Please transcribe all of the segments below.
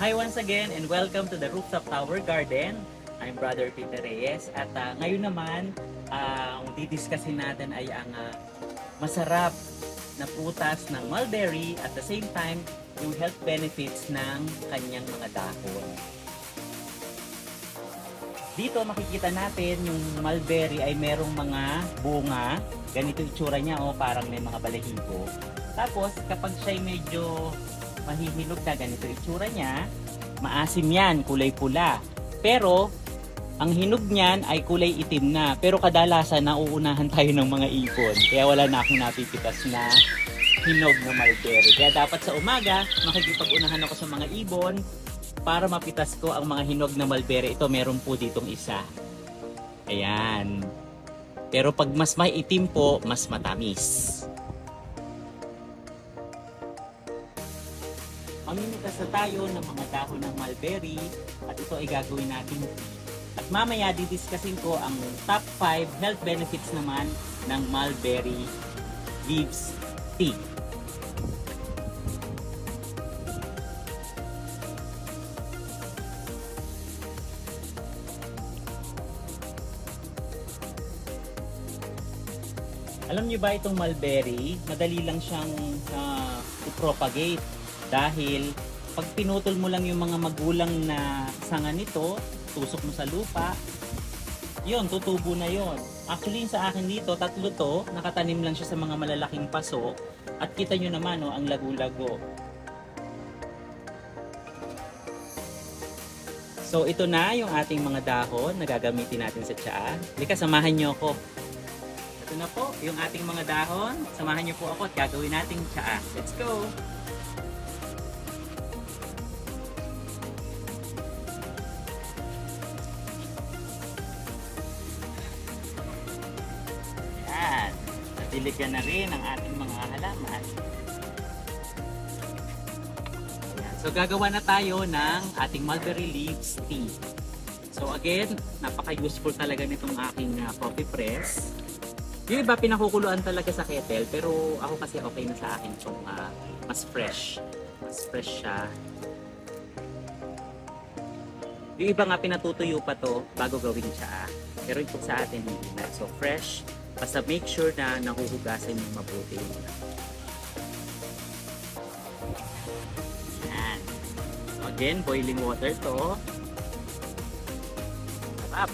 Hi once again and welcome to the Rooftop Tower Garden. I'm Brother Peter Reyes at ngayon naman ang didiscussing natin ay ang masarap na prutas ng mulberry at the same time yung health benefits ng kanyang mga dahon. Dito makikita natin yung mulberry ay merong mga bunga. Ganito itsura niya, parang may mga balahibo. Tapos kapag siya medyo mahihinog na, ganito itsura niya, maasim yan, kulay pula. Pero ang hinog niyan ay kulay itim na. Pero kadalasan nauunahan tayo ng mga ipon. Kaya wala na akong napipitas na hinog na mulberry. Kaya dapat sa umaga, makikipag-unahan ako sa mga ibon para mapitas ko ang mga hinog na mulberry. Ito, meron po ditong isa. Ayan. Pero pag mas maitim po, mas matamis. Mamimitas na tayo ng mga dahon ng mulberry at ito ay gagawin natin. At mamaya didiscussing ko ang top 5 health benefits naman ng mulberry leaves tea. Alam niyo ba itong mulberry, madali lang siyang i-propagate dahil pag pinutol mo lang yung mga magulang na sanga nito, tusok mo sa lupa, yun, tutubo na yon. Actually, sa akin dito, 3 to, nakatanim lang siya sa mga malalaking paso at kita nyo naman, ang lagu-lago. So, ito na yung ating mga dahon na gagamitin natin sa tsaa. Halika, samahan nyo ako. Ito na po yung ating mga dahon. Samahan niyo po ako at gagawin nating tsaa. Let's go! Yan. Natiligan na rin ang ating mga halaman. Yan. So gagawa na tayo ng ating mulberry leaves tea. So again, napaka-useful talaga nitong aking coffee press. Yung iba pinakukuluan talaga sa kettle, pero ako kasi okay na sa akin itong mas fresh. Mas fresh siya. Yung iba nga pinatutuyo pa to bago gawin siya. Pero ito sa atin hindi na. So fresh, basta make sure na nahuhugasan yung mabuti. Yan. So again, boiling water to. Sarap.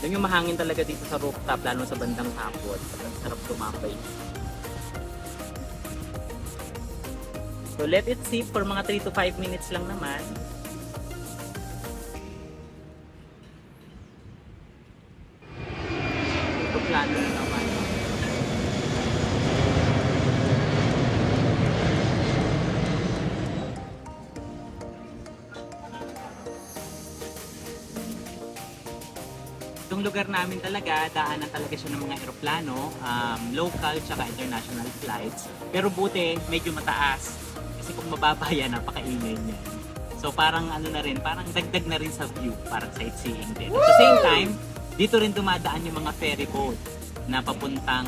Doon yung mahangin talaga dito sa rooftop, lalo sa bandang hapon. Sarap tumapay. So let it steep for mga 3 to 5 minutes lang naman. Ito plano na naman. Itong lugar namin talaga, daanan talaga siya ng mga eroplano, local tsaka international flights. Pero buti, medyo mataas. Kasi kung mababa yan, napakaingay niya. So parang ano na rin, parang dagdag na rin sa view, parang sightseeing din. At the same time, dito rin dumadaan yung mga ferry boat na papuntang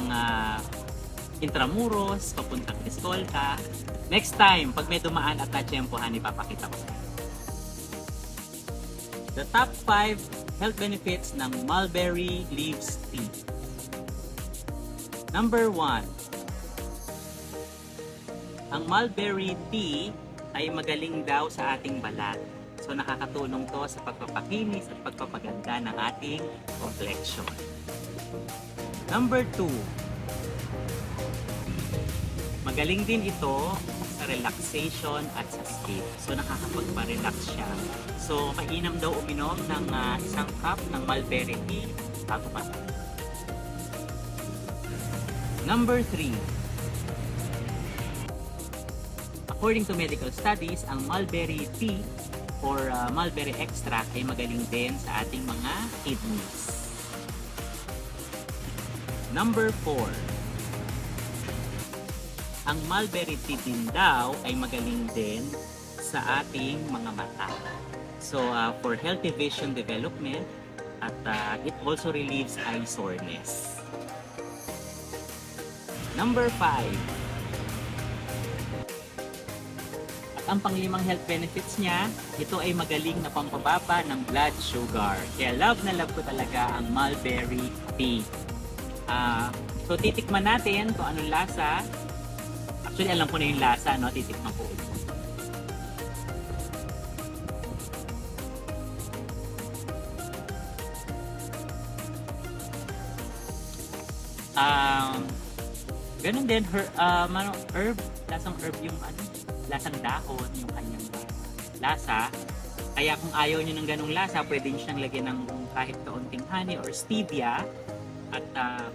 Intramuros, papuntang Escolta. Next time, pag may dumaan at natsyempohan, ipapakita ko sa inyo. The top 5 health benefits ng mulberry leaves tea. Number 1. Ang mulberry tea ay magaling daw sa ating balat. So nakakatulong to sa pagpapakinis at pagpapaganda ng ating complexion. Number 2. Magaling din ito sa relaxation at sa sleep. So nakakapagpa-relax siya. So mainam daw uminom ng isang cup ng mulberry tea bago matulog. Number 3. According to medical studies, ang mulberry tea or mulberry extract ay magaling din sa ating mga kidneys. Number 4. Ang mulberry tea din daw ay magaling din sa ating mga mata. So for healthy vision development at it also relieves eye soreness. Number 5. At ang panglimang health benefits niya, ito ay magaling na pampababa ng blood sugar. Kaya love na love ko talaga ang mulberry tea. So titikman natin kung anong lasa. Actually alam ko na yung lasa, no? Titikman ko ulit. Ganun din, herb, lasang herb yung lasang dahon, yung kanyang lasa. Kaya kung ayaw nyo ng ganung lasa, pwede nyo siyang lagyan ng kahit kaunting honey or stevia at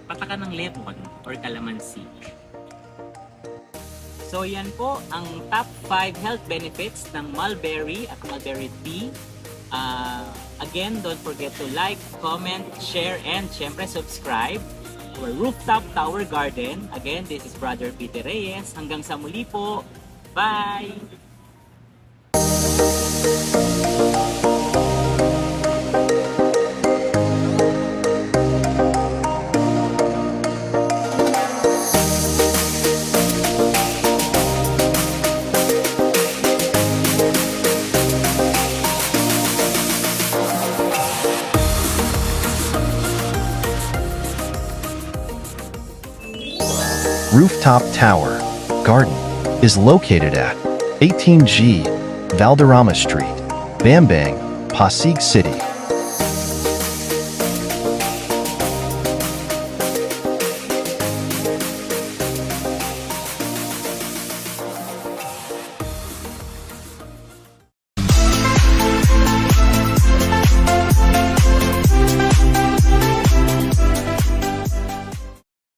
patakan ng lemon or calamansi. So yan po ang top 5 health benefits ng mulberry at mulberry tea. Again, don't forget to like, comment, share, and syempre subscribe to our rooftop tower garden. Again, this is Brother Peter Reyes. Hanggang sa muli po. Bye! Rooftop Tower Garden is located at 18G Valderrama Street, Bambang, Pasig City.